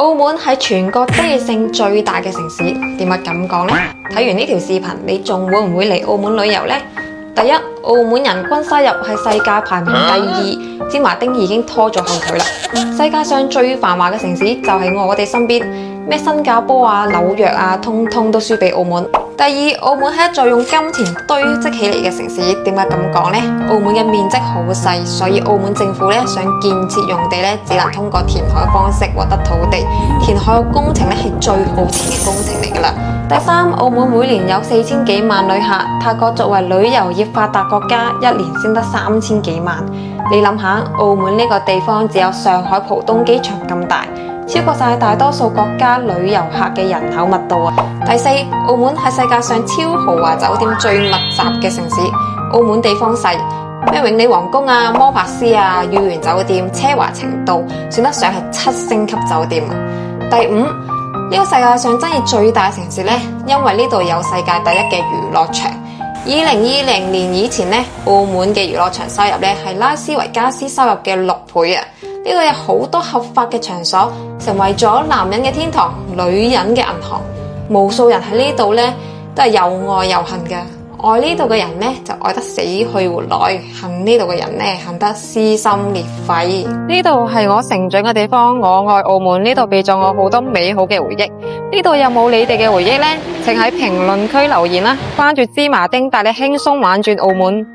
澳門係全國爭議性最大嘅城市，點解咁講呢？睇完呢條視頻，你仲會唔會嚟澳門旅遊呢？第一，澳門人均收入係世界排名第2，芝麻丁已經拖咗後腿啦。世界上最繁華嘅城市就係我哋身邊，咩新加坡啊、紐約啊，通通都輸俾澳門。第二，澳門係一座用金錢堆積起嚟嘅城市，點解咁講呢？澳門嘅面積好細，所以澳門政府咧想建設用地咧，只能通過填海方式獲得土地。填海工程咧係最耗錢嘅工程嚟噶啦。第三，澳門每年有4000幾萬旅客，泰國作為旅遊業發達國家，一年先得3000幾萬。你諗下，澳門呢個地方只有上海浦東機場咁大，超過晒大多數國家旅遊客嘅人口密度啊！第四，澳門係世界上超豪華酒店最密集嘅城市。澳門地方細，咩永利皇宮啊、摩帕斯啊、御園酒店，奢華程度算得上係7星級酒店啊！第五，呢個世界上爭議最大城市呢，因為呢度有世界第一嘅娛樂場。2020年以前呢，澳門嘅娛樂場收入呢係拉斯維加斯收入嘅6倍啊！呢度有好多合法嘅場所，成為咗男人嘅天堂、女人嘅銀行。無數人喺呢度呢都係又愛又恨嘅。愛呢度嘅人呢就愛得死去活來，恨呢度嘅人呢恨得撕心裂肺。呢度係我成長嘅地方，我愛澳門，呢度俾咗我好多美好嘅回憶。呢度有冇你哋嘅回憶呢？請喺評論區留言啦！關注芝麻丁帶你輕鬆玩轉澳門。